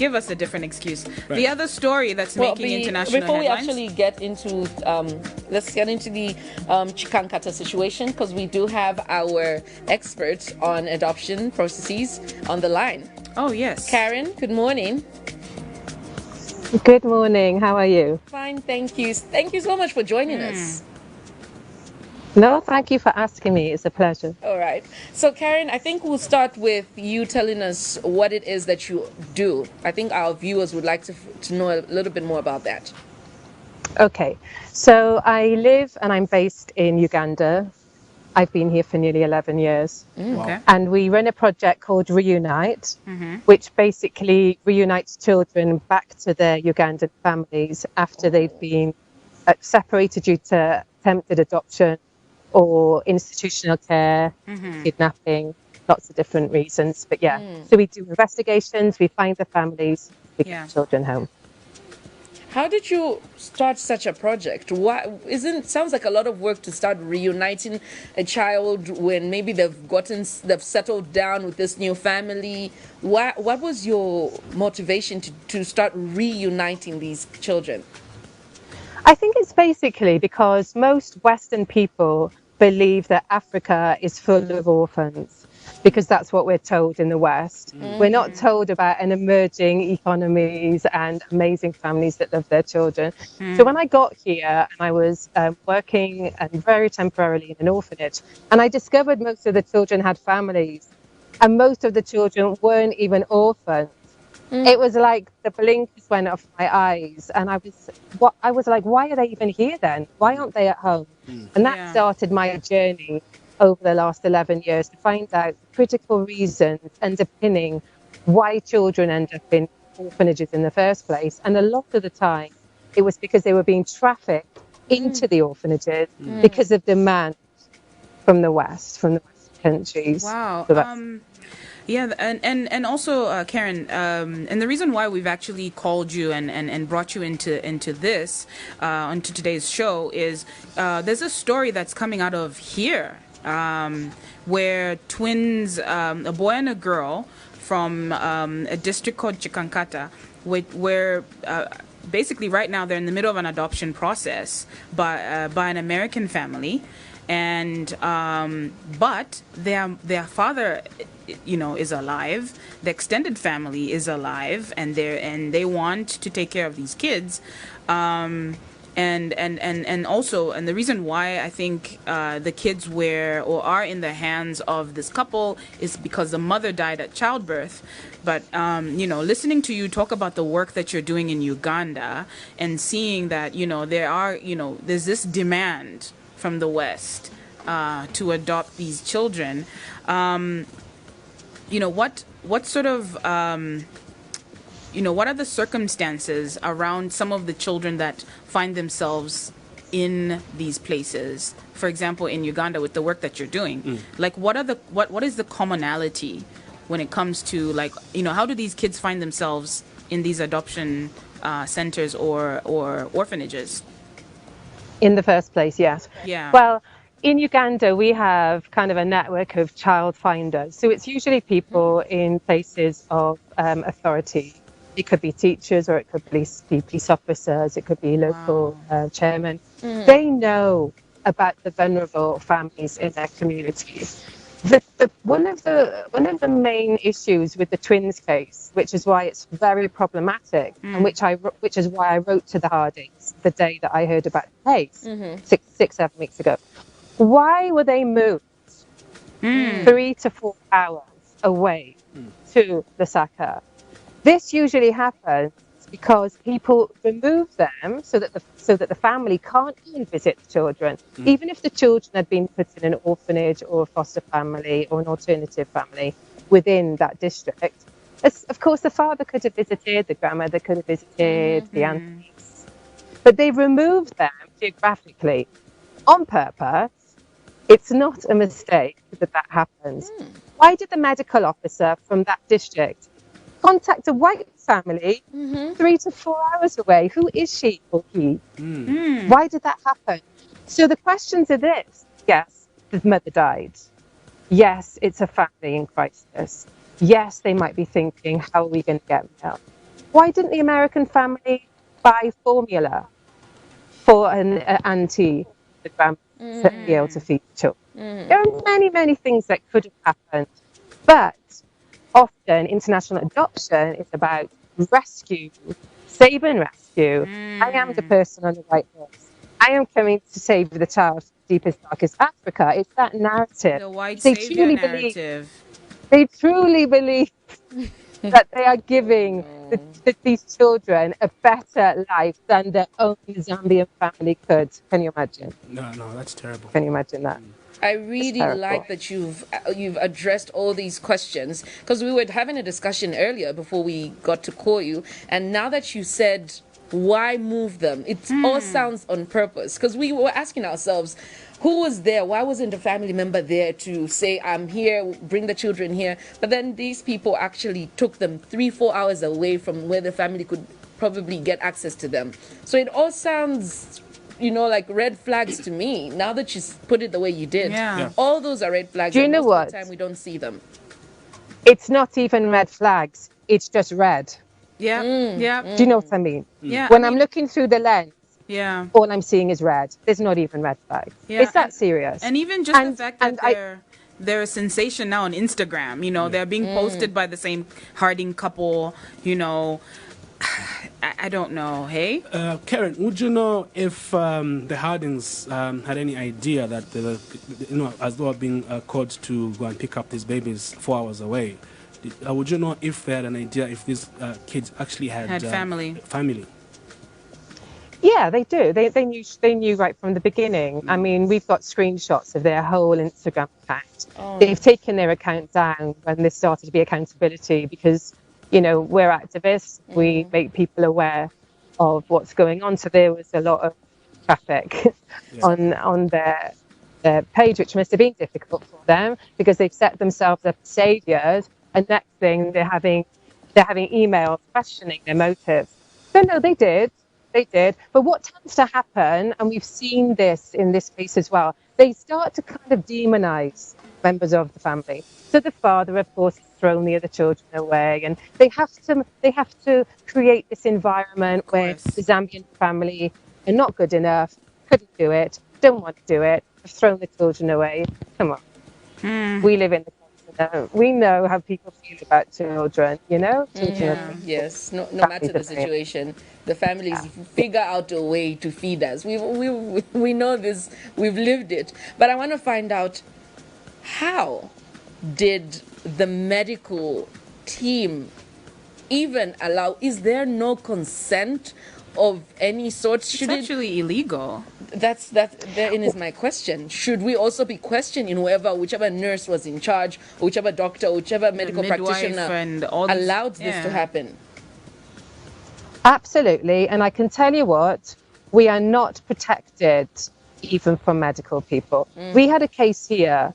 give us a different excuse. Right. The other story that's making international before headlines. Before we actually get into, let's get into the Chikankata situation, because we do have our experts on adoption processes on the line. Oh, yes. Karen, good morning. Good morning. How are you? Fine, thank you. Thank you so much for joining us. No, thank you for asking me. It's a pleasure. All right. So, Karen, I think we'll start with you telling us what it is that you do. I think our viewers would like to know a little bit more about that. Okay. So I live and I'm based in Uganda. I've been here for nearly 11 years. Okay. And we run a project called Reunite, which basically reunites children back to their Ugandan families after they've been separated due to attempted adoption or institutional care, kidnapping, lots of different reasons. But yeah, so we do investigations, we find the families, we get the children home. How did you start such a project? Sounds like a lot of work to start reuniting a child when maybe they've settled down with this new family. What was your motivation to start reuniting these children? I think it's basically because most Western people believe that Africa is full of orphans, because that's what we're told in the West. We're not told about an emerging economies and amazing families that love their children. So when I got here, and I was working and very temporarily in an orphanage, and I discovered most of the children had families, and most of the children weren't even orphans. It was like the blinkers went off my eyes, and I was like, why are they even here then? Why aren't they at home? And that started my journey over the last 11 years to find out critical reasons underpinning why children end up in orphanages in the first place. And a lot of the time, it was because they were being trafficked into the orphanages because of demand from the West, from the Western countries. Wow. So yeah, and also, Karen, and the reason why we've actually called you and brought you into this, onto today's show is there's a story that's coming out of here where twins, a boy and a girl from a district called Chikankata, where basically right now they're in the middle of an adoption process by an American family. And but their father, is alive. The extended family is alive, and they want to take care of these kids. And also, and the reason why I think the kids are in the hands of this couple is because the mother died at childbirth. But listening to you talk about the work that you're doing in Uganda and seeing that there's this demand from the West to adopt these children. What sort of what are the circumstances around some of the children that find themselves in these places? For example, in Uganda, with the work that you're doing, like what is the commonality when it comes to how do these kids find themselves in these adoption centers or orphanages? in the first place, yes. Yeah. Well, in Uganda, we have kind of a network of child finders. So it's usually people in places of authority. It could be teachers, or it could be police officers, it could be local chairmen. They know about the vulnerable families in their communities. One of the main issues with the twins case, which is why it's very problematic, and which is why I wrote to the Hardings the day that I heard about the case, 7 weeks ago. Why were they moved 3 to 4 hours away to Lusaka? This usually happens because people remove them so that the family can't even visit the children, even if the children had been put in an orphanage or a foster family or an alternative family within that district. Of course, the father could have visited, the grandmother could have visited, the aunties, but they removed them geographically on purpose. It's not a mistake that happens. Why did the medical officer from that district contact a white family 3 to 4 hours away? Who is she or he? Why did that happen? So the questions are this. Yes, the mother died. Yes, it's a family in crisis. Yes, they might be thinking, how are we going to get them out? Why didn't the American family buy formula for an auntie, the grandma, to be able to feed children? There are many, many things that could have happened. But often international adoption is about rescue, save and rescue. I am the person on the white horse. I am coming to save the child from the deepest, darkest Africa. It's that narrative. The white They savior truly believe. narrative. They truly believe that they are giving these children a better life than their own Zambian family could. Can you imagine? No, that's terrible. Can you imagine that? I really like that you've addressed all these questions, because we were having a discussion earlier before we got to call you, and now that you said why move them, it all sounds on purpose, because we were asking ourselves, who was there? Why wasn't a family member there to say, I'm here, bring the children here? But then these people actually took them 3-4 hours away from where the family could probably get access to them. So it all sounds, like red flags to me. Now that you put it the way you did, all those are red flags. Do you know what? Most of the time we don't see them. It's not even red flags. It's just red. Yeah, yeah. Do you know what I mean? Yeah. When I'm looking through the lens, yeah, all I'm seeing is red. There's not even red flags. Yeah, It's that serious. And even just the fact that they're a sensation now on Instagram. They're being posted by the same Harding couple. I don't know. Hey, Karen, would you know if the Hardings had any idea that as they were being called to go and pick up these babies 4 hours away? Would you know if they had an idea if these kids actually had family? Family. Yeah, they do. They knew right from the beginning. I mean, we've got screenshots of their whole Instagram account. They've taken their account down when there started to be accountability because, we're activists. We make people aware of what's going on. So there was a lot of traffic on their page, which must have been difficult for them because they've set themselves up as saviors. And next thing, they're having emails questioning their motives. So no, they did. They did. But what tends to happen, and we've seen this in this case as well, they start to kind of demonize members of the family. So the father, of course, has thrown the other children away, and they have to create this environment where the Zambian family are not good enough, couldn't do it, don't want to do it, have thrown the children away. Come on. We live in the continent. We know how people feel about children, Yes, no matter the situation, the families figure out a way to feed us. We know this, we've lived it. But I want to find out, how did the medical team even allow? Is there no consent of any sort? It's actually illegal. Therein is my question. Should we also be questioning whichever nurse was in charge, or whichever doctor, whichever medical practitioner allowed this to happen? Absolutely. And I can tell you what, we are not protected even from medical people. We had a case here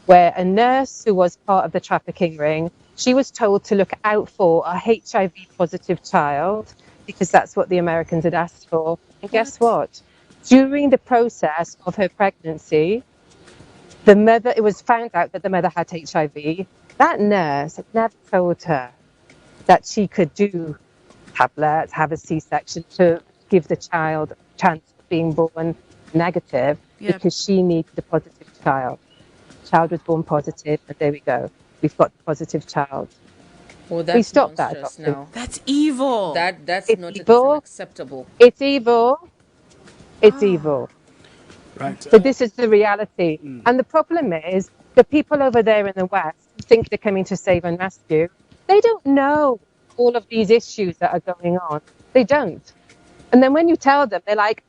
where a nurse who was part of the trafficking ring, she was told to look out for a HIV positive child because that's what the Americans had asked for. And guess what? During the process of her pregnancy, it was found out that the mother had HIV. That nurse had never told her that she could do tablets, have a C-section to give the child a chance of being born negative because she needed a positive child. The child was born positive, and there we go. We've got the positive child. Well, that's we stopped that. Now. That's evil. That's it's not evil. Acceptable. It's evil. It's evil. Right. So this is the reality. And the problem is the people over there in the West who think they're coming to save and rescue, they don't know all of these issues that are going on. They don't. And then when you tell them, they're like,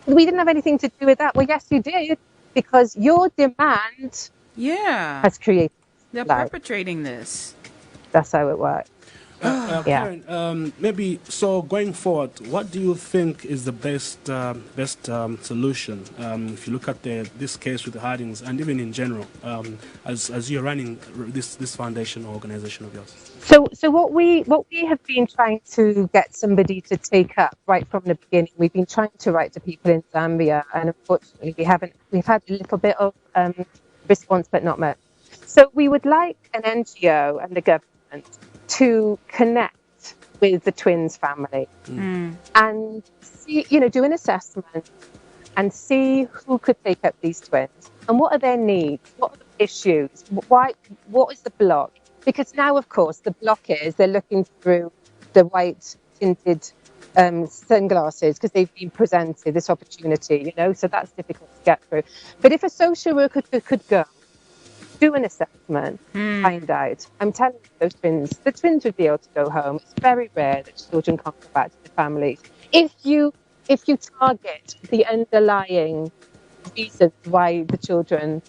we didn't have anything to do with that. Well, yes, you did, because your demand has created. They're perpetrating this. That's how it works. Karen, maybe so going forward, what do you think is the best solution if you look at this case with the Hardings and even in general as you're running this foundation or organization of yours? So what we have been trying to get somebody to take up right from the beginning. We've been trying to write to people in Zambia, and unfortunately we've had a little bit of response, but not much. So we would like an NGO and the government to connect with the twins family and see, do an assessment and see who could take up these twins and what are their needs, what are the issues, what is the block? Because now, of course, the block is they're looking through the white tinted sunglasses because they've been presented this opportunity, so that's difficult to get through. But if a social worker could go, do an assessment, find out. I'm telling you, the twins would be able to go home. It's very rare that children can't go back to the families. If you target the underlying reasons why the children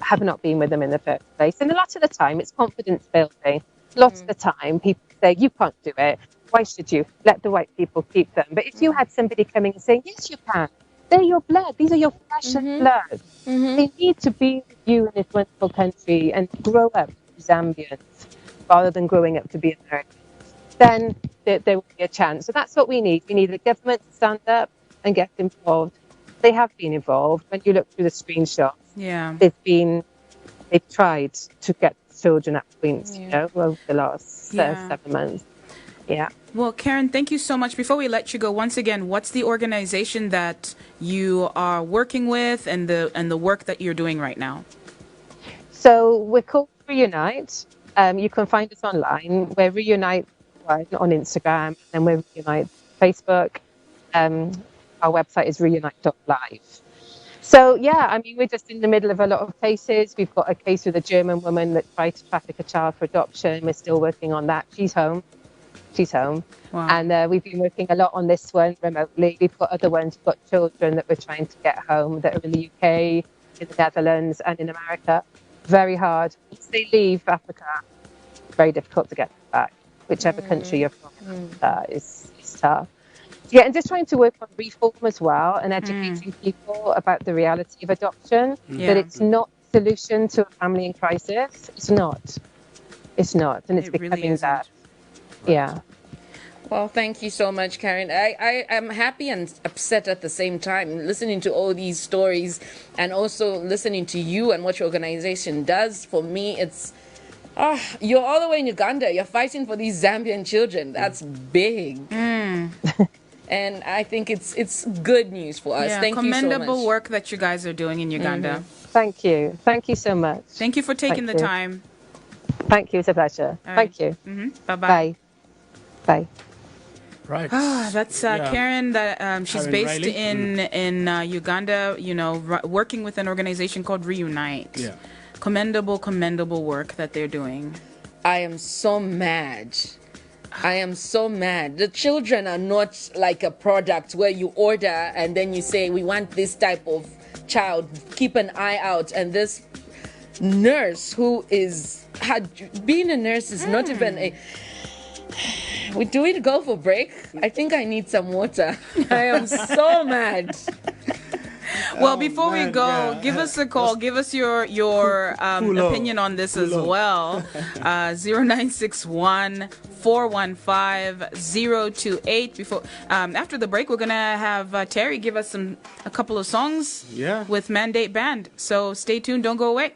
have not been with them in the first place, and a lot of the time it's confidence building. Lots of the time people say, you can't do it. Why should you? Let the white people keep them. But if you had somebody coming and saying, yes, you can. They're your blood. These are your flesh and blood. They need to be with you in this wonderful country and grow up to be Zambians rather than growing up to be Americans. Then there will be a chance. So that's what we need. We need the government to stand up and get involved. They have been involved. When you look through the screenshots, they've tried to get children at points, over the last 7 months. Yeah. Well, Karen, thank you so much. Before we let you go, once again, what's the organization that you are working with and the work that you're doing right now? So we're called Reunite. You can find us online. We're Reunite on Instagram, and we're Reunite Facebook. Our website is reunite.live. So, we're just in the middle of a lot of cases. We've got a case with a German woman that tried to traffic a child for adoption. We're still working on that. She's home. Wow. And we've been working a lot on this one remotely. We've got other ones. We've got children that we're trying to get home that are in the UK, in the Netherlands, and in America. Very hard. Once they leave Africa, it's very difficult to get them back. Whichever country you're from, is tough. Yeah, and just trying to work on reform as well and educating people about the reality of adoption, that it's not the solution to a family in crisis. It's not. And it's becoming really that. Yeah. Well, thank you so much, Karen. I am happy and upset at the same time, listening to all these stories and also listening to you and what your organization does. For me, it's, you're all the way in Uganda. You're fighting for these Zambian children. That's big. And I think it's good news for us. Thank you so much. Commendable work that you guys are doing in Uganda. Thank you. Thank you so much. Thank you for taking the time. Thank you. It's a pleasure. Thank you. Bye-bye. Bye. Right. That's Karen. That she's Karen based Riley. in Uganda. Working with an organization called Reunite. Yeah. Commendable work that they're doing. I am so mad. The children are not like a product where you order and then you say, we want this type of child. Keep an eye out. And this nurse being a nurse is not even a... Do we go for break? I think I need some water. I am so mad. Well, before we go, give us a call. Give us your opinion on this as well. 0961 415 028. After the break, we're gonna have Terry give us a couple of songs with Mandate Band. So stay tuned. Don't go away.